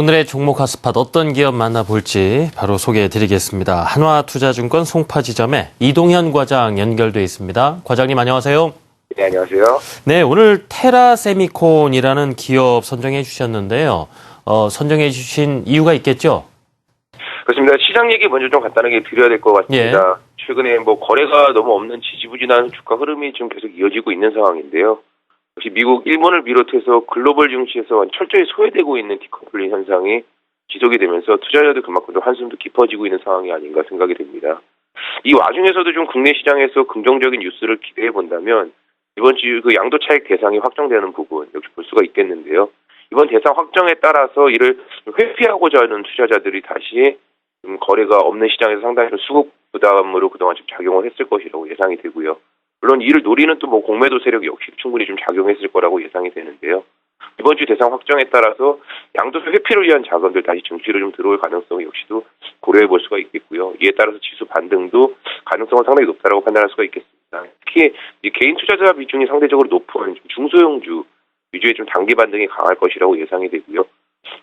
오늘의 종목 핫스팟 어떤 기업 만나볼지 바로 소개해드리겠습니다. 한화투자증권 송파지점에 이동현 과장 연결돼 있습니다. 과장님 안녕하세요. 네, 안녕하세요. 네, 오늘 테라세미콘이라는 기업 선정해 주셨는데요. 선정해 주신 이유가 있겠죠? 그렇습니다. 시장 얘기 먼저 좀 간단하게 드려야 될 것 같습니다. 최근에 거래가 너무 없는 지지부진한 주가 흐름이 지금 계속 이어지고 있는 상황인데요. 역시 미국, 일본을 비롯해서 글로벌 증시에서 철저히 소외되고 있는 디커플링 현상이 지속이 되면서 투자자들 그만큼 좀 한숨도 깊어지고 있는 상황이 아닌가 생각이 됩니다. 이 와중에서도 좀 국내 시장에서 긍정적인 뉴스를 기대해 본다면 이번 주 그 양도 차익 대상이 확정되는 부분 역시 볼 수가 있겠는데요. 이번 대상 확정에 따라서 이를 회피하고자 하는 투자자들이 다시 거래가 없는 시장에서 상당히 좀 수급 부담으로 그동안 좀 작용을 했을 것이라고 예상이 되고요. 물론 이를 노리는 또 공매도 세력 역시 충분히 좀 작용했을 거라고 예상이 되는데요. 이번 주 대상 확정에 따라서 양도세 회피를 위한 자금들 다시 증시로 좀 들어올 가능성 역시도 고려해 볼 수가 있겠고요. 이에 따라서 지수 반등도 가능성은 상당히 높다라고 판단할 수가 있겠습니다. 특히 이 개인 투자자 비중이 상대적으로 높은 중소형주 위주의 좀 단기 반등이 강할 것이라고 예상이 되고요.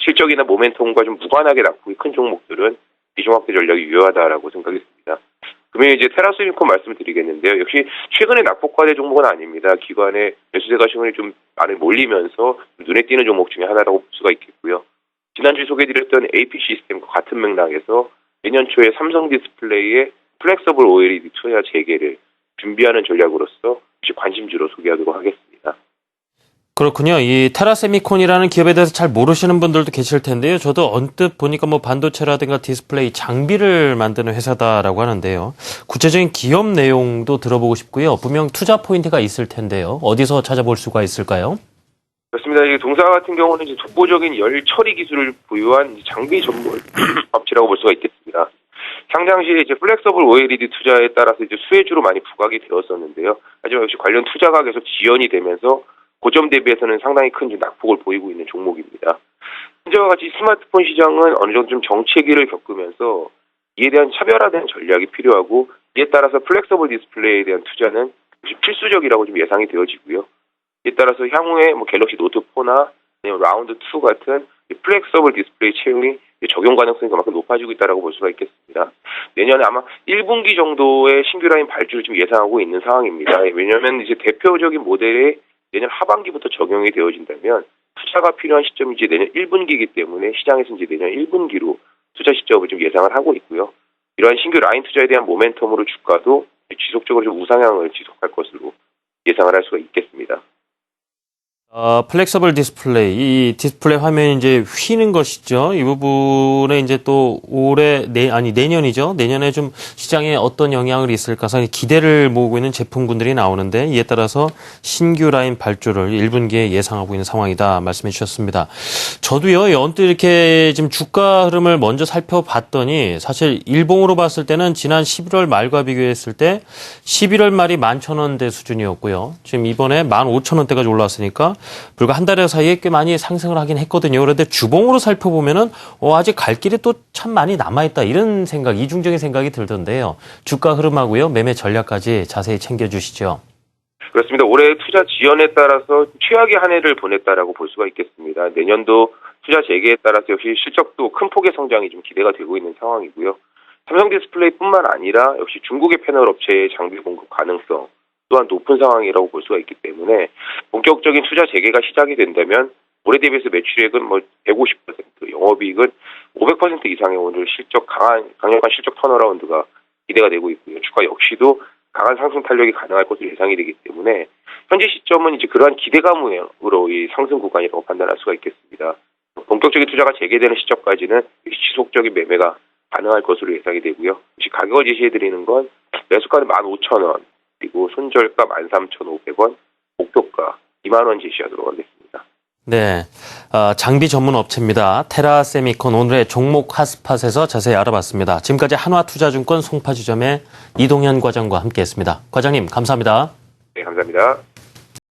실적이나 모멘텀과 좀 무관하게 낙폭이 큰 종목들은 비중 확대 전략이 유효하다라고 생각이 듭니다. 그러면 이제 테라세미콘 말씀을 드리겠는데요. 역시 최근에 낙폭과대 종목은 아닙니다. 기관의 매수세가 시간이 좀 많이 몰리면서 눈에 띄는 종목 중에 하나라고 볼 수가 있겠고요. 지난주에 소개해드렸던 AP 시스템과 같은 맥락에서 내년 초에 삼성 디스플레이의 플렉서블 OLED 투자 재개를 준비하는 전략으로서 관심주로 소개하도록 하겠습니다. 그렇군요. 이 테라세미콘이라는 기업에 대해서 잘 모르시는 분들도 계실 텐데요. 저도 언뜻 보니까 반도체라든가 디스플레이 장비를 만드는 회사다라고 하는데요. 구체적인 기업 내용도 들어보고 싶고요. 분명 투자 포인트가 있을 텐데요. 어디서 찾아볼 수가 있을까요? 그렇습니다. 이 동사 같은 경우는 이제 독보적인 열 처리 기술을 보유한 장비 전문 업체라고 볼 수가 있겠습니다. 상장 시에 이제 플렉서블 OLED 투자에 따라서 이제 수혜주로 많이 부각이 되었었는데요. 하지만 역시 관련 투자가 계속 지연이 되면서 고점 대비해서는 상당히 큰 낙폭을 보이고 있는 종목입니다. 현재와 같이 스마트폰 시장은 어느 정도 좀 정체기를 겪으면서 이에 대한 차별화된 전략이 필요하고 이에 따라서 플렉서블 디스플레이에 대한 투자는 필수적이라고 좀 예상이 되어지고요. 이에 따라서 향후에 갤럭시 노트 4나 라운드 2 같은 플렉서블 디스플레이 채용이 적용 가능성이 그만큼 높아지고 있다고 볼 수가 있겠습니다. 내년에 아마 1분기 정도의 신규 라인 발주를 좀 예상하고 있는 상황입니다. 왜냐하면 이제 대표적인 모델에 내년 하반기부터 적용이 되어진다면 투자가 필요한 시점이 이제 내년 1분기이기 때문에 시장에서 이제 내년 1분기로 투자 시점을 좀 예상을 하고 있고요. 이러한 신규 라인 투자에 대한 모멘텀으로 주가도 지속적으로 좀 우상향을 지속할 것으로 예상을 할 수가 있겠습니다. 플렉서블 디스플레이, 이 디스플레이 화면이 이제 휘는 것이죠. 이 부분에 이제 또 내년이죠. 내년에 좀 시장에 어떤 영향을 있을까 해서 기대를 모으고 있는 제품군들이 나오는데 이에 따라서 신규 라인 발주를 1분기에 예상하고 있는 상황이다 말씀해 주셨습니다. 저도요, 언뜻 이렇게 지금 주가 흐름을 먼저 살펴봤더니 사실 일봉으로 봤을 때는 지난 11월 말과 비교했을 때 11월 말이 11,000원대 수준이었고요. 지금 이번에 15,000원대까지 올라왔으니까 불과 한 달 사이에 꽤 많이 상승을 하긴 했거든요. 그런데 주봉으로 살펴보면은 아직 갈 길이 또 참 많이 남아있다 이런 생각, 이중적인 생각이 들던데요. 주가 흐름하고요, 매매 전략까지 자세히 챙겨주시죠. 그렇습니다. 올해 투자 지연에 따라서 최악의 한 해를 보냈다라고 볼 수가 있겠습니다. 내년도 투자 재개에 따라서 역시 실적도 큰 폭의 성장이 좀 기대가 되고 있는 상황이고요. 삼성 디스플레이뿐만 아니라 역시 중국의 패널 업체의 장비 공급 가능성 또한 높은 상황이라고 볼 수가 있기 때문에 본격적인 투자 재개가 시작이 된다면 올해 대비해서 매출액은 150%, 영업이익은 500% 이상의 오늘 강력한 실적 턴어라운드가 기대가 되고 있고요. 주가 역시도 강한 상승 탄력이 가능할 것으로 예상이 되기 때문에 현재 시점은 이제 그러한 기대감으로 이 상승 구간이라고 판단할 수가 있겠습니다. 본격적인 투자가 재개되는 시점까지는 지속적인 매매가 가능할 것으로 예상이 되고요. 가격을 제시해드리는 건 매수가는 15,000원, 그리고 손절가 13,500원, 목표가 20,000원 제시하도록 하겠습니다. 네, 장비 전문 업체입니다. 테라세미콘 오늘의 종목 핫스팟에서 자세히 알아봤습니다. 지금까지 한화투자증권 송파지점의 이동현 과장과 함께했습니다. 과장님 감사합니다. 네, 감사합니다.